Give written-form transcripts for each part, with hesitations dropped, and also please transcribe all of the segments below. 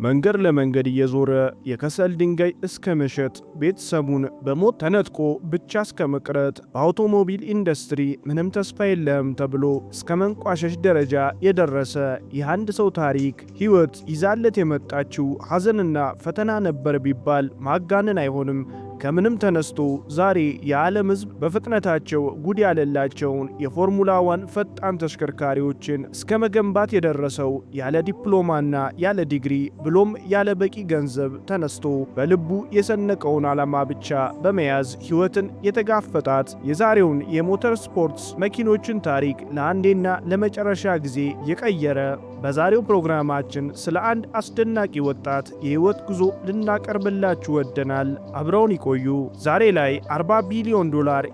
መንገድ ለመንገድ እየዞረ የከሰል ድንጋይ እስከ መሸጥ ቤተሰቡን በሞት ተነጥቆ ብቻ እስከ መቅረት በአውቶሞቢል ኢንዱስትሪ ምንም ተስፋ የለም ተብሎ እስከ መንቋሸሽ ደረጃ የደረሰ የአንድ ሰው ታሪክ። ሕይወት ይዛለት የመጣችው ሐዘንና ፈተና ነበር ቢባል ማጋነን አይሆንም። ከምንም ተነስቶ ዛሬ የዓለም ሕዝብ በፍጥነታቸው ጉድ ያለላቸውን የፎርሙላ 1 ፈጣን ተሽከርካሪዎችን እስከ መገንባት የደረሰው ያለ ዲፕሎማና ያለ ዲግሪ ብሎም ያለ በቂ ገንዘብ ተነስቶ በልቡ የሰነቀውን ዓላማ ብቻ በመያዝ ሕይወትን የተጋፈጣት የዛሬውን የሞተር ስፖርትስ መኪኖችን ታሪክ ለአንዴና ለመጨረሻ ጊዜ የቀየረ በዛሬው ፕሮግራማችን ስለ አንድ አስደናቂ ወጣት የሕይወት ጉዞ ልናቀርብላችሁ ወደናል። አብረውን ይቆዩ። ዛሬ ላይ $40 ቢሊዮን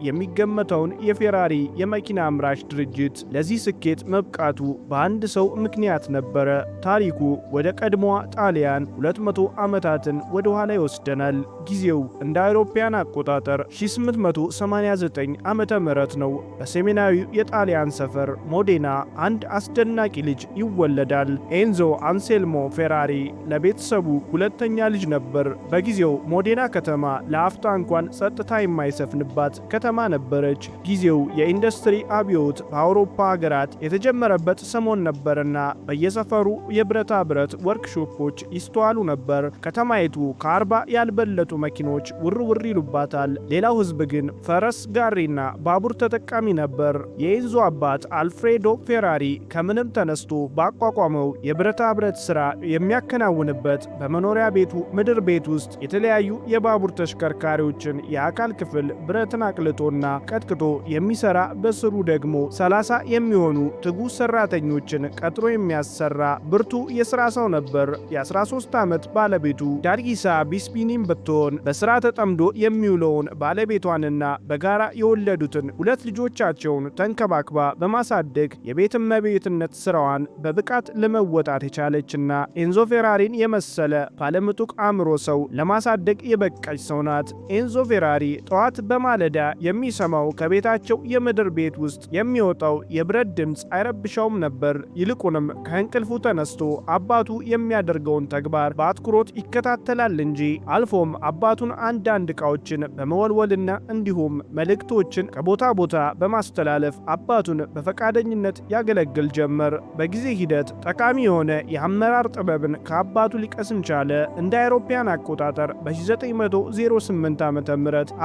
የሚገመተውን የፌራሪ የመኪና አምራች ድርጅት ለዚህ ስኬት መብቃቱ በአንድ ሰው ምክንያት ነበረ። ታሪኩ ወደ ቀድሞዋ ጣሊያን 200 ዓመታትን ወደ ኋላ ይወስደናል። ጊዜው እንደ አውሮፓውያን አቆጣጠር 1889 ዓመተ ምህረት ነው። በሰሜናዊው የጣሊያን ሰፈር ሞዴና አንድ አስደናቂ ልጅ ይወለዳል። ኤንዞ አንሴልሞ ፌራሪ ለቤተሰቡ ሁለተኛ ልጅ ነበር። በጊዜው ሞዴና ከተማ ለአፍታ እንኳን ጸጥታ የማይሰፍንባት ከተማ ነበረች። ጊዜው የኢንዱስትሪ አብዮት በአውሮፓ ሀገራት የተጀመረበት ሰሞን ነበርና በየሰፈሩ የብረታ ብረት ወርክሾፖች ይስተዋሉ ነበር። ከተማይቱ ከ40 ያልበለጡ መኪኖች ውር ይሉባታል። ሌላው ሕዝብ ግን ፈረስ፣ ጋሪና ባቡር ተጠቃሚ ነበር። የኤንዞ አባት አልፍሬዶ ፌራሪ ከምንም ተነስቶ ባቋቋመው የብረታ ብረት ሥራ የሚያከናውንበት በመኖሪያ ቤቱ ምድር ቤት ውስጥ የተለያዩ የባቡር ተሽከርካሪዎችን የአካል ክፍል ብረትን አቅልጦና ቀጥቅጦ የሚሰራ በስሩ ደግሞ 30 የሚሆኑ ትጉህ ሰራተኞችን ቀጥሮ የሚያሰራ ብርቱ የሥራ ሰው ነበር። የ13 ዓመት ባለቤቱ ዳርጊሳ ቢስፒኒም ብትሆን በሥራ ተጠምዶ የሚውለውን ባለቤቷንና በጋራ የወለዱትን 2 ልጆቻቸውን ተንከባክባ በማሳደግ የቤት እመቤትነት ሥራዋን በብቃት ለመወጣት የቻለችና ኤንዞ ፌራሪን የመሰለ ባለምጡቅ አእምሮ ሰው ለማሳደግ የበቃች ሰው ናት። ኤንዞ ፌራሪ ጠዋት በማለዳ የሚሰማው ከቤታቸው የምድር ቤት ውስጥ የሚወጣው የብረት ድምፅ አይረብሻውም ነበር። ይልቁንም ከእንቅልፉ ተነስቶ አባቱ የሚያደርገውን ተግባር በአትኩሮት ይከታተላል እንጂ አልፎም አባቱን አንዳንድ ዕቃዎችን በመወልወልና እንዲሁም መልእክቶችን ከቦታ ቦታ በማስተላለፍ አባቱን በፈቃደኝነት ያገለግል ጀመር። በጊዜ ሂደት ጠቃሚ የሆነ የአመራር ጥበብን ከአባቱ ሊቀስም ቻለ። እንደ አውሮፓውያን አቆጣጠር በ1908 ዓ.ም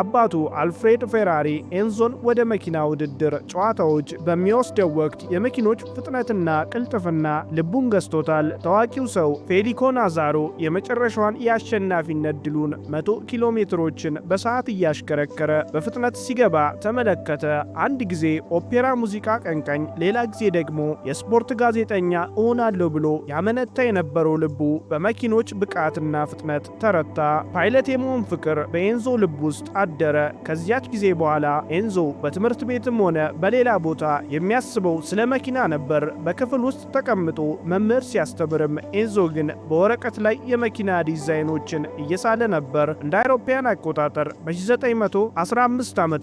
አባቱ አልፍሬድ ፌራሪ ኤንዞን ወደ መኪና ውድድር ጨዋታዎች በሚወስደው ወቅት የመኪኖች ፍጥነትና ቅልጥፍና ልቡን ገዝቶታል። ታዋቂው ሰው ፌሊኮ ናዛሮ የመጨረሻዋን የአሸናፊነት ድሉን 100 ኪሎ ሜትሮችን በሰዓት እያሽከረከረ በፍጥነት ሲገባ ተመለከተ። አንድ ጊዜ ኦፔራ ሙዚቃ ቀንቃኝ፣ ሌላ ጊዜ ደግሞ የስፖርት ጋዜጠኛ እሆናለሁ ብሎ ያመነታ የነበረው ልቡ በመኪኖች ብቃትና ፍጥነት ተረታ። ፓይለት የመሆን ፍቅር በኤንዞ ልብ ውስጥ አደረ። ከዚያች ጊዜ በኋላ ኤንዞ በትምህርት ቤትም ሆነ በሌላ ቦታ የሚያስበው ስለ መኪና ነበር። በክፍል ውስጥ ተቀምጦ መምህር ሲያስተምርም ኤንዞ ግን በወረቀት ላይ የመኪና ዲዛይኖችን እየሳለ ነበር። እንደ አውሮፓውያን አቆጣጠር በ1915 ዓ.ም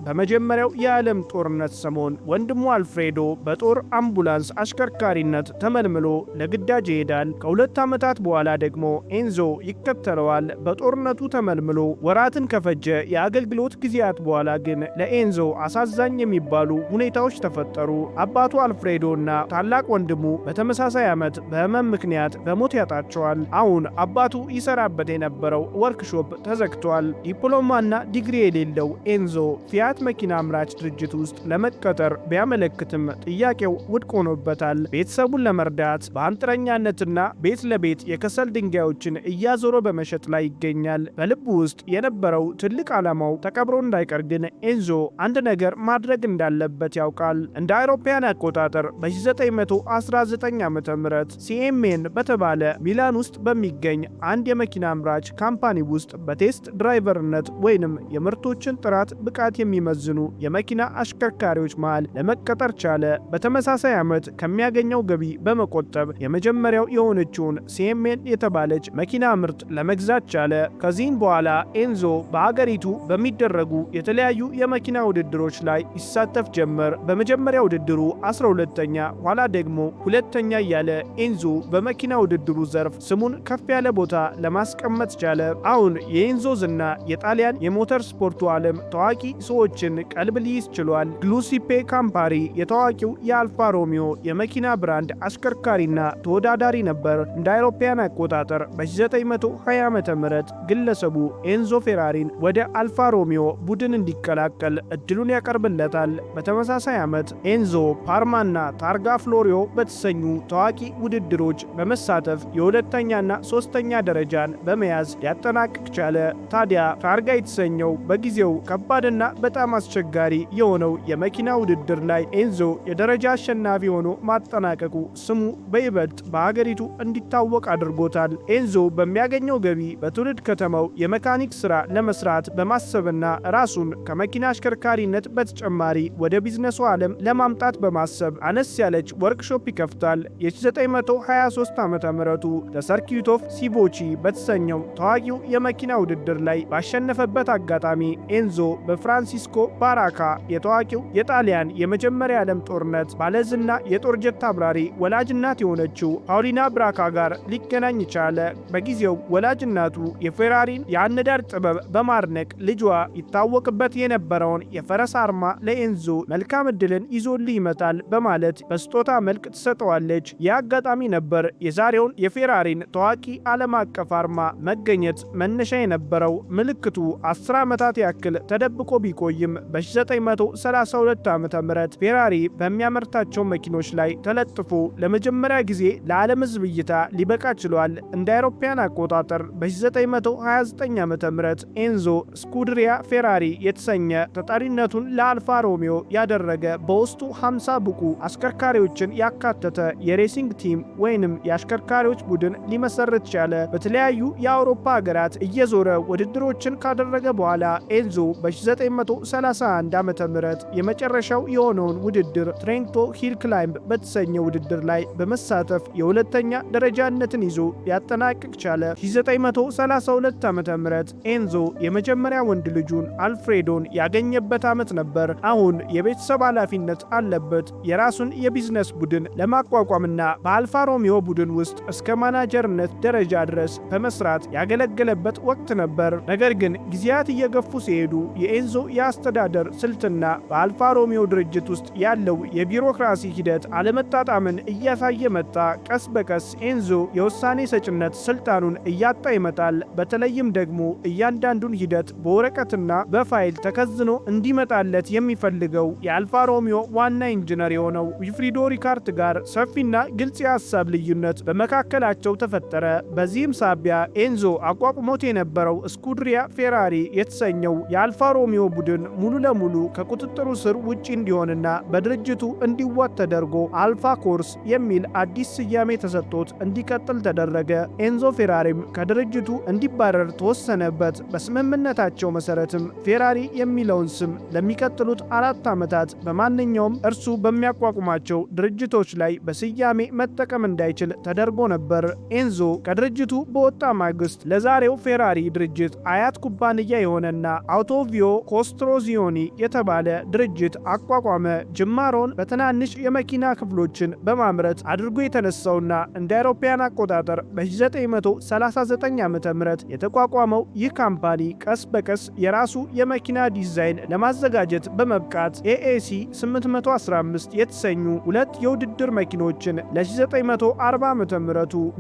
በመጀመሪያው የዓለም ጦርነት ሰሞን ወንድሙ አልፍሬዶ በጦር አምቡላንስ አሽከርካሪነት ተመልምሎ ለግዳጅ ይሄዳል። ከ2 ዓመታት በኋላ ደግሞ ኤንዞ ይከተለዋል። በጦርነቱ ተመልምሎ ወራትን ከፈጀ የአገልግሎት ጊዜያት በኋላ ግን ለኤንዞ አሳዛኝ የሚባሉ ሁኔታዎች ተፈጠሩ። አባቱ አልፍሬዶና ታላቅ ወንድሙ በተመሳሳይ ዓመት በሕመም ምክንያት በሞት ያጣቸዋል። አሁን አባቱ ይሰራበት የነበረው ወርክሾፕ ተዘግቷል። ዲፕሎማና ዲግሪ የሌለው ኤንዞ ፊያት መኪና አምራች ድርጅት ውስጥ ለመቀጠር ቢያመለክትም ጥያቄው ውድቅ ሆኖበታል። ቤተሰቡን ለመርዳት በአንጥረኛነትና ቤት ለቤት የከሰል ድንጋዮችን እያዞረ በመሸጥ ላይ ይገኛል። በልቡ ውስጥ የነበረው ትልቅ ዓላማው ተቀብሮ እንዳይቀር ግን ኤንዞ አንድ ነገር ማድረግ እንዳለበት ያውቃል። እንደ አውሮፓውያን አቆጣጠር በ1919 ዓ.ም ሲኤምኤን በተባለ ሚላን ውስጥ በሚገኝ አንድ የመኪና አምራች ካምፓኒ ውስጥ በቴስት ድራይቨርነት ወይንም የምርቶችን ጥራት ብቃት የሚመዝኑ የመኪና አሽከርካሪዎች መሃል ለመቀጠር ቻለ። በተመሳሳይ ዓመት ከሚያገኘው ገቢ ገቢ በመቆጠብ የመጀመሪያው የሆነችውን ሲኤምኤን የተባለች መኪና ምርት ለመግዛት ቻለ። ከዚህም በኋላ ኤንዞ በአገሪቱ በሚደረጉ የተለያዩ የመኪና ውድድሮች ላይ ይሳተፍ ጀመር። በመጀመሪያ ውድድሩ 12ኛ፣ ኋላ ደግሞ ሁለተኛ እያለ ኤንዞ በመኪና ውድድሩ ዘርፍ ስሙን ከፍ ያለ ቦታ ለማስቀመጥ ቻለ። አሁን የኤንዞ ዝና የጣሊያን የሞተር ስፖርቱ ዓለም ታዋቂ ሰዎችን ቀልብ ሊይዝ ችሏል። ግሉሲፔ ካምፓሪ የታዋቂው የአልፋ ሮሚዮ የመኪና ብራንድ አሽከርካሪና ተወዳዳሪ ነበር። እንደ አውሮፓውያን አቆጣጠር በ1920 ዓ.ም ግለሰቡ ኤንዞ ፌራሪን ወደ አልፋ ሮሚዮ ቡድን እንዲቀላቀል እድሉን ያቀርብለታል። በተመሳሳይ ዓመት ኤንዞ ፓርማና ታርጋ ፍሎሪዮ በተሰኙ ታዋቂ ውድድሮች በመሳተፍ የሁለተኛና ሶስተኛ ደረጃን በመያዝ ሊያጠናቅቅ ቻለ። ታዲያ ታርጋ የተሰኘው በጊዜው ከባድና በጣም አስቸጋሪ የሆነው የመኪና ውድድር ላይ ኤንዞ የደረጃ አሸናፊ ሆኖ ማጠናቀቁ ስሙ በይበልጥ በሀገሪቱ እንዲታወቅ አድርጎታል። ኤንዞ በሚያገኘው ገቢ በትውልድ ከተማው የመካኒክ ሥራ ለመስራት በማሰብና ራሱን ከመኪና አሽከርካሪነት በተጨማሪ ወደ ቢዝነሱ ዓለም ለማምጣት በማሰብ አነስ ያለች ወርክሾፕ ይከፍታል። የ1923 ዓ.ም ለሰርኪዩት ኦፍ ሲቮቺ በተሰኘው ታዋቂው የመኪና ውድድር ላይ ባሸነፈበት አጋጣሚ ኤንዞ በፍራንሲስኮ ባራካ የታዋቂው የጣሊያን የመጀመሪያ ዓለም ጦርነት ባለዝና የጦር ጀት አብራሪ ወላጅናት የሆነችው ፓውሊና ብራካ ጋር ሊገናኝ ቻለ። በጊዜው ወላጅናቱ የፌራሪን የአነዳድ ጥበብ በማድነቅ ልጇ ይታወቅበት የነበረውን የፈረስ አርማ ለኤንዞ መልካም ዕድልን ይዞልህ ይመጣል በማለት በስጦታ መልክ ትሰጠዋለች። ይህ አጋጣሚ ነበር የዛሬውን የፌራሪን ታዋቂ ዓለም አቀፍ አርማ መገኘት መነሻ የነበረው። ምልክቱ 10 ዓመታት ያክል ተደብቆ ቢቆይም በ1932 ዓ.ም ፌራሪ በሚያመርታቸው መኪኖች ላይ ተለጥፎ ለመጀመሪያ ጊዜ ለዓለም ሕዝብ እይታ ሊበቃ ችሏል። እንደ አውሮፓውያን አቆጣጠር በ1929 ዓ.ም ኤንዞ ስኩድሪያ ፌራሪ የተሰኘ ተጠሪነቱን ለአልፋ ሮሚዮ ያደረገ በውስጡ 50 ብቁ አሽከርካሪዎችን ያካተተ የሬሲንግ ቲም ወይንም የአሽከርካሪዎች ቡድን ሊመሰርት ቻለ። በተለያዩ የአውሮፓ ሀገራት እየዞረ ውድድሮችን ካደረገ በኋላ ኤንዞ በ1931 ዓ.ም የመጨረሻው የሆነውን ውድድር ትሬንቶ ሂል ክላይምብ በተሰኘ ውድድር ላይ በመሳተፍ የሁለተኛ ደረጃነትን ይዞ ሊያጠናቅቅ ቻለ። 1932 ዓ.ም ኤንዞ የመጀመሪያ ወንድ ልጁን አልፍሬዶን ያገኘበት ዓመት ነበር። አሁን የቤተሰብ ኃላፊነት አለበት። የራሱን የቢዝነስ ቡድን ለማቋቋምና በአልፋ ሮሚዮ ቡድን ውስጥ እስከ ማናጀርነት ደረጃ ድረስ በመስራት ያገለገለበት ወቅት ነበር። ነገር ግን ጊዜያት እየገፉ ሲሄዱ የኤንዞ የአስተዳደር ስልትና በአልፋ ሮሚዮ ድርጅት ውስጥ ያለው የቢሮክራሲ ሂደት አለመጣጣምን እያሳየ መጣ። ቀስ በቀስ ኤንዞ የውሳኔ ሰጭነት ስልጣኑን እያጣ ይመጣል። በተለይም ደግሞ እያንዳንዱን ሂደት በወረቀትና በፋይል ተከዝኖ እንዲመጣለት የሚፈልገው የአልፋ ሮሚዮ ዋና ኢንጂነር የሆነው ዊልፍሪዶ ሪካርት ጋር ሰፊና ግልጽ የሐሳብ ልዩነት በመካከላቸው ተፈጠረ። በዚህም ሳቢያ ኤንዞ አቋቁሞት የነበረው ስኩድሪያ ፌራሪ የተሰኘው የአልፋ ሮሚዮ ቡድን ሙሉ ለሙሉ ከቁጥጥሩ ስር ውጪ እንዲሆንና በድርጅቱ እንዲዋጥ ተደርጎ አልፋ ኮርስ የሚል አዲስ ስያሜ ተሰጥቶት እንዲቀጥል ተደረገ። ኤንዞ ፌራሪም ከድርጅቱ እንዲባረር ተወሰነበት። በስምምነታቸው መሰረትም ፌራሪ የሚለውን ስም ለሚቀጥሉት 4 ዓመታት በማንኛውም እርሱ በሚያቋቁማቸው ድርጅቶች ላይ በስያሜ መጠቀም እንዳይችል ተደርጎ ነበር። ኤንዞ ከድርጅቱ በወጣ ማግስት ለዛሬው ፌራሪ ድርጅት አያት ኩባንያ የሆነና አውቶቪዮ ኮስትሮዚዮኒ የተባለ ድርጅት አቋቋመ። ጅማሮን በትናንሽ የመኪና ክፍሎችን በማምረት አድርጎ የተነሳውና እንደ አውሮፓውያን አቆጣጠር በ1939 ዓ.ም የተቋቋመው ይህ ካምፓኒ ቀስ በቀስ የራሱ የመኪና ዲዛይን ለማዘጋጀት በመብቃት ኤኤሲ 815 የተሰኙ ሁለት የውድድር መኪኖችን ለ1940 ዓ.ም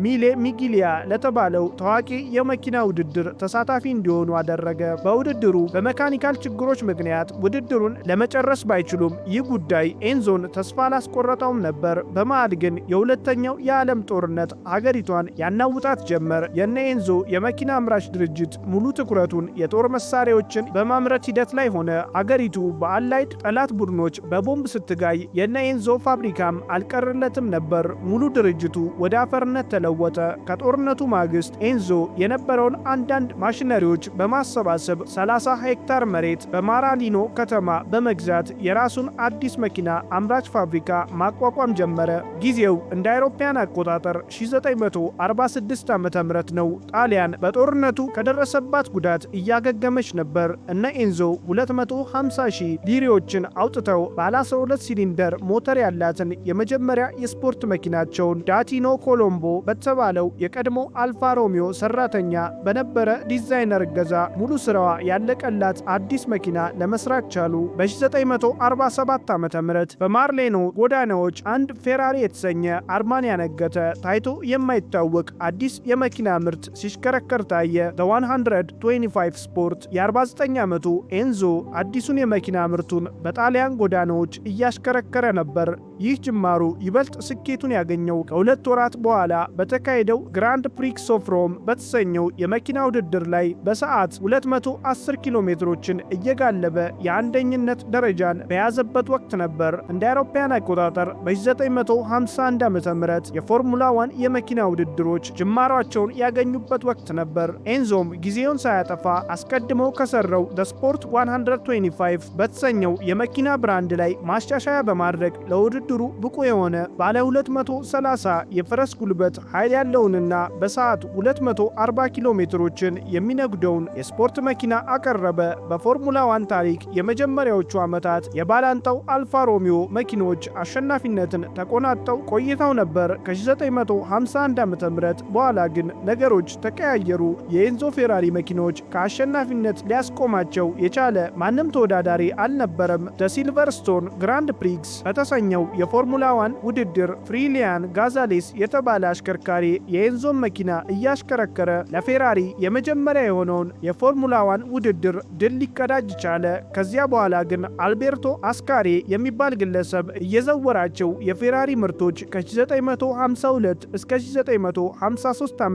ሚሌ ሚጊሊያ ለተባለው ታዋቂ የመኪና ውድድር ተሳታፊ እንዲሆኑ አደረገ። በውድድሩ በመካኒካል ችግሮች ምክንያት ውድድሩን ለመጨረስ ባይችሉም ይህ ጉዳይ ኤንዞን ተስፋ አላስቆረጠውም ነበር። በመሃል ግን የሁለተኛው የዓለም ጦርነት ሀገሪቷን ያናውጣት ጀመር። የነ ኤንዞ የመኪና አምራች ድርጅት ሙሉ ትኩረቱን የጦር መሳሪያዎችን በማምረት ሂደት ላይ ሆነ። አገሪቱ በአላይድ ጠላት ቡድኖች በቦምብ ስትጋይ የነ ኤንዞ ፋብሪካም አልቀረለትም ነበር። ሙሉ ድርጅቱ ወደ አፈርነት ተለወጠ። ከጦርነቱ ማግስት ኤንዞ የነበረውን አንዳንድ ማሽነሪዎች በማሰባሰብ 30 ሄክታር መሬት በማራሊኖ ከተማ በመግዛት የራሱን አዲስ መኪና አምራች ፋብሪካ ማቋቋም ጀመረ። ነበረ። ጊዜው እንደ አውሮፓውያን አቆጣጠር 1946 ዓ.ም ነው። ጣሊያን በጦርነቱ ከደረሰባት ጉዳት እያገገመች ነበር። እነ ኤንዞ 250,000 ሊሬዎችን አውጥተው ባለ 12 ሲሊንደር ሞተር ያላትን የመጀመሪያ የስፖርት መኪናቸውን ዳቲኖ ኮሎምቦ በተባለው የቀድሞ አልፋ ሮሚዮ ሰራተኛ በነበረ ዲዛይነር እገዛ ሙሉ ስራዋ ያለቀላት አዲስ መኪና ለመስራት ቻሉ። በ1947 ዓ.ም በማርሌኖ ጎዳናዎች አንድ ፌራሪ የተሰኘ አርማን ያነገተ ታይቶ የማይታወቅ አዲስ የመኪና ምርት ሲሽከረከር ታየ። The125 ስፖርት። የ49 ዓመቱ ኤንዞ አዲሱን የመኪና ምርቱን በጣሊያን ጎዳናዎች እያሽከረከረ ነበር። ይህ ጅማሩ ይበልጥ ስኬቱን ያገኘው ከሁለት ወራት በኋላ በተካሄደው ግራንድ ፕሪክስ ኦፍ ሮም በተሰኘው የመኪና ውድድር ላይ በሰዓት 210 ኪሎ ሜትሮችን እየጋለበ የአንደኝነት ደረጃን በያዘበት ወቅት ነበር። እንደ አውሮፓውያን አቆጣጠር በ1951 ዓ.ም የፎርሙላ 1 የመኪና ውድድሮች ጅማሯቸውን ያገኙበት ወቅት ነበር። ኤንዞም ጊዜውን ሳያጠፋ አስቀድሞ ከሰራው ስፖርት 125 በተሰኘው የመኪና ብራንድ ላይ ማሻሻያ በማድረግ ለውድድሩ ብቁ የሆነ ባለ 230 የፈረስ ጉልበት ኃይል ያለውንና በሰዓት 240 ኪሎ ሜትሮችን የሚነጉደውን የስፖርት መኪና አቀረበ። በፎርሙላ 1 ታሪክ የመጀመሪያዎቹ ዓመታት የባላንጣው አልፋ ሮሚዮ መኪኖች አሸናፊነትን ተቆናጠው ቆይተው ነበር። ከ1951 ዓ.ም በኋላ ግን ነገሮች ተቀያየሩ። የኤንዞ ፌራሪ መኪኖች ከአሸናፊነት ሊያስቆማቸው የቻለ ማንም ተወዳዳሪ አልነበረም። ሲልቨርስቶን ግራንድ ፕሪክስ በተሰኘው የፎርሙላ 1 ውድድር ፍሪሊያን ጋዛሌስ የተባለ አሽከርካሪ የኤንዞን መኪና እያሽከረከረ ለፌራሪ የመጀመሪያ የሆነውን የፎርሙላ 1 ውድድር ድል ሊቀዳጅ ቻለ። ከዚያ በኋላ ግን አልቤርቶ አስካሪ የሚባል ግለሰብ እየዘወራቸው የፌራሪ ምርቶች ከ1952 እስከ 1953 ዓ.ም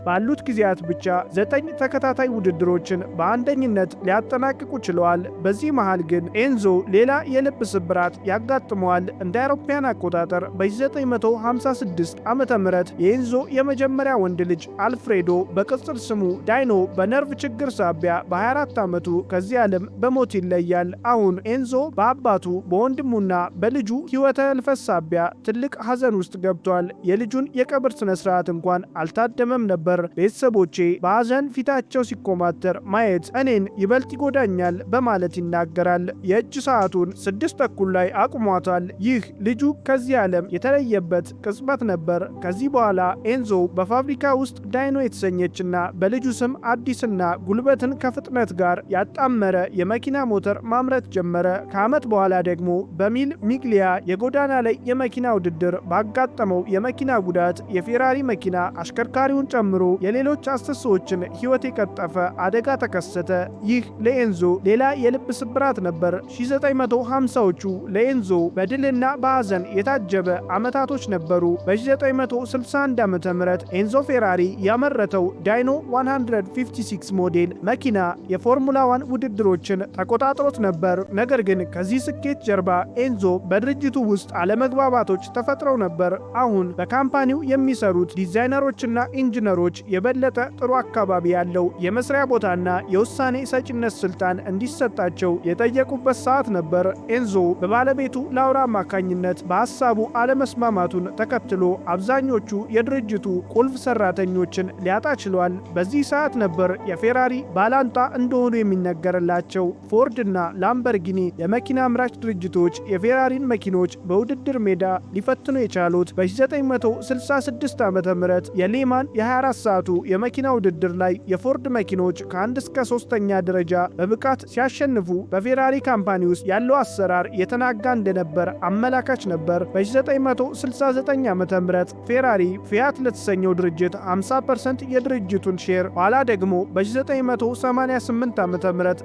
ባሉት ጊዜያት ብቻ 9 ተከታታይ ውድድሮችን በአንደኝነት ሊያጠናቅቁ ችለዋል። በዚህ መሃል ግን ኤንዞ ሌላ የልብ ስብራት ያጋጥመዋል። እንደ አውሮፓውያን አቆጣጠር በ1956 ዓ.ም የኤንዞ የመጀመሪያ ወንድ ልጅ አልፍሬዶ በቅጽል ስሙ ዳይኖ በነርቭ ችግር ሳቢያ በ24 ዓመቱ ከዚህ ዓለም በሞት ይለያል። አሁን ኤንዞ በአባቱ በወንድሙና በልጁ ሕይወተ ህልፈት ሳቢያ ትልቅ ሐዘን ውስጥ ገብቷል። የልጁን የቀብር ስነ ስርዓት እንኳን አልታደመም ነበር። ቤተሰቦቼ በሐዘን ፊታቸው ሲኮማተር ማየት እኔን ይበልጥ ይጎዳኛል በማለት ይናገራል። የእጅ ሰዓቱን 6:30 ላይ አቁሟታል። ይህ ልጁ ከዚህ ዓለም የተለየበት ቅጽበት ነበር። ከዚህ በኋላ ኤንዞ በፋብሪካ ውስጥ ዳይኖ የተሰኘችና በልጁ ስም አዲስና ጉልበትን ከፍጥነት ጋር ያጣመረ የመኪና ሞተር ማምረት ጀመረ። ከዓመት በኋላ ደግሞ በሚል ሚግሊያ የጎዳና ላይ የመኪና ውድድር ባጋጠመው የመኪና ጉዳት የፌራሪ መኪና አሽከርካሪውን ጨምሮ የሌሎች 10 ሰዎችን ሕይወት የቀጠፈ አደጋ ተከሰተ። ይህ ለኤንዞ ሌላ የልብ ስብራት ነበር። 1950ዎቹ ለኤንዞ በድልና በሐዘን የታጀበ ዓመታቶች ነበሩ። በ1961 ዓ.ም ኤንዞ ፌራሪ ያመረተው ዳይኖ 156 ሞዴል መኪና የፎርሙላ 1 ውድድሮችን ተቆጣጥሮት ነበር። ነገር ግን ከዚህ ስኬት ጀርባ ኤንዞ በድርጅቱ ውስጥ አለመግባባቶች ተፈጥረው ነበር። አሁን በካምፓኒው የሚሰሩት ዲዛይነሮችና ኢንጂነሮች የበለጠ ጥሩ አካባቢ ያለው የመስሪያ ቦታና የውሳኔ ሰጪነት ስልጣን እንዲሰጣቸው የጠየቁበት ሰዓት ነበር። ኤንዞ በባለቤቱ ላውራ አማካኝነት በሐሳቡ አለመስማማቱን ተከትሎ አብዛኞቹ የድርጅቱ ቁልፍ ሰራተኞችን ሊያጣ ችሏል። በዚህ ሰዓት ነበር የፌራሪ ባላንጣ እንደሆኑ የሚነገርላቸው ፎርድ እና ላምበርጊኒ የመኪና አምራች ድርጅቶች የፌራሪን መኪኖች በውድድር ሜዳ ሊፈትኑ የቻሉት። በ1966 ዓ.ም የሌማን የ24 ሰዓቱ የመኪና ውድድር ላይ የፎርድ መኪኖች ከ1 እስከ 3ኛ ደረጃ በብቃት ሲያሸንፉ በፌራሪ ካምፓኒ ውስጥ ያለው አሰራር የተናጋ እንደነበር አመላካች ነበር። በ1969 ዓ.ም ፌራሪ ፊያት ለተሰኘው ድርጅት 50% የድርጅቱን ሼር ኋላ ደግሞ በ1988 ዓ.ም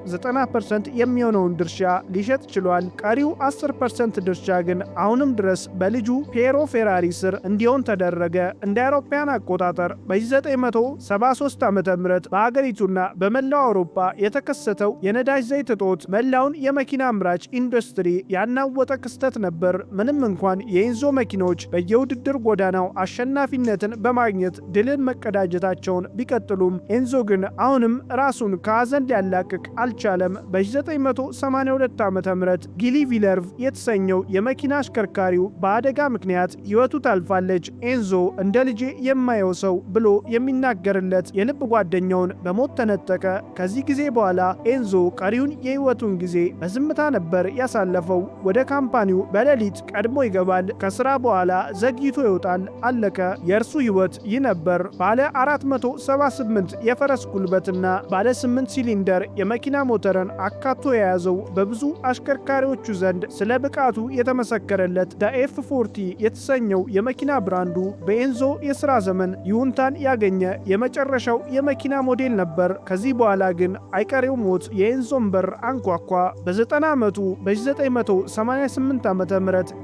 90% የሚሆነውን ድርሻ ሊሸጥ ችሏል። ቀሪው 10% ድርሻ ግን አሁንም ድረስ በልጁ ፒየሮ ፌራሪ ስር እንዲሆን ተደረገ። እንደ አውሮፓውያን አቆጣጠር በ1973 ዓ.ም በአገሪቱና በመላው አውሮፓ የተከሰተው የነዳጅ ዘይት እጦት መላውን የመኪና አምራች ኢንዱስትሪ ያናወጠ ክስተት ነበር። ነበር። ምንም እንኳን የኤንዞ መኪኖች በየውድድር ጎዳናው አሸናፊነትን በማግኘት ድልን መቀዳጀታቸውን ቢቀጥሉም ኤንዞ ግን አሁንም ራሱን ከሐዘን ሊያላቅቅ አልቻለም። በ1982 ዓ.ም ጊሊ ቪለርቭ የተሰኘው የመኪና አሽከርካሪው በአደጋ ምክንያት ሕይወቱ ታልፋለች። ኤንዞ እንደ ልጄ የማየው ሰው ብሎ የሚናገርለት የልብ ጓደኛውን በሞት ተነጠቀ። ከዚህ ጊዜ በኋላ ኤንዞ ቀሪውን የሕይወቱን ጊዜ በዝምታ ነበር ያሳለፈው። ወደ ካምፓኒው በሌሊት ቀድሞ ይገባል፣ ከሥራ በኋላ ዘግይቶ ይወጣል። አለቀ። የእርሱ ሕይወት ይህ ነበር። ባለ 478 የፈረስ ጉልበትና ባለ 8 ሲሊንደር የመኪና ሞተርን አካቶ የያዘው በብዙ አሽከርካሪዎቹ ዘንድ ስለ ብቃቱ የተመሰከረለት ዳኤፍ40 የተሰኘው የመኪና ብራንዱ በኤንዞ የሥራ ዘመን ይሁንታን ያገኘ የመጨረሻው የመኪና ሞዴል ነበር። ከዚህ በኋላ ግን አይቀሬው ሞት የኤንዞን በር አንኳኳ። በ90 ዓመቱ በ1988 ዓ.ም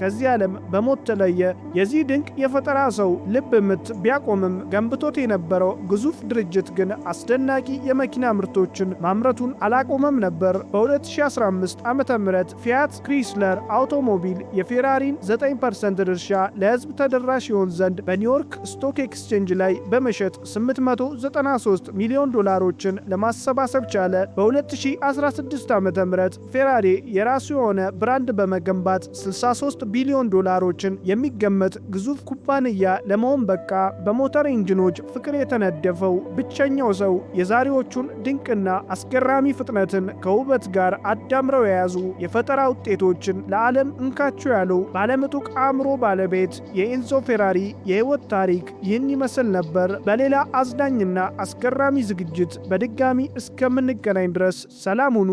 ከዚህ ዓለም በሞት ተለየ። የዚህ ድንቅ የፈጠራ ሰው ልብ ምት ቢያቆምም ገንብቶት የነበረው ግዙፍ ድርጅት ግን አስደናቂ የመኪና ምርቶችን ማምረቱን አላቆመም ነበር። በ2015 ዓ.ም ፊያት ክሪስለር አውቶሞቢል የፌራሪን 9% ድርሻ ለሕዝብ ተደራሽ ይሆን ዘንድ በኒውዮርክ ስቶክ ኤክስቼንጅ ላይ በመሸጥ $893 ሚሊዮን ለማሰባሰብ ቻለ። በ2016 ዓ.ም ፌራሪ የራሱ የሆነ ብራንድ በመገንባት $63 ቢሊዮን የሚገመት ግዙፍ ኩባንያ ለመሆን በቃ። በሞተር ኢንጂኖች ፍቅር የተነደፈው ብቸኛው ሰው የዛሬዎቹን ድንቅና አስገራሚ ፍጥነትን ከውበት ጋር አዳምረው የያዙ የፈጠራ ውጤቶችን ለዓለም እንካቸው ያለው ባለምጡቅ አእምሮ ባለቤት የኤንዞ ፌራሪ የሕይወት ታሪክ ይህን ይመስል ነበር። በሌላ አዝናኝና አስገራሚ ዝግጅት በድጋሚ እስከምንገናኝ ድረስ ሰላም ሁኑ።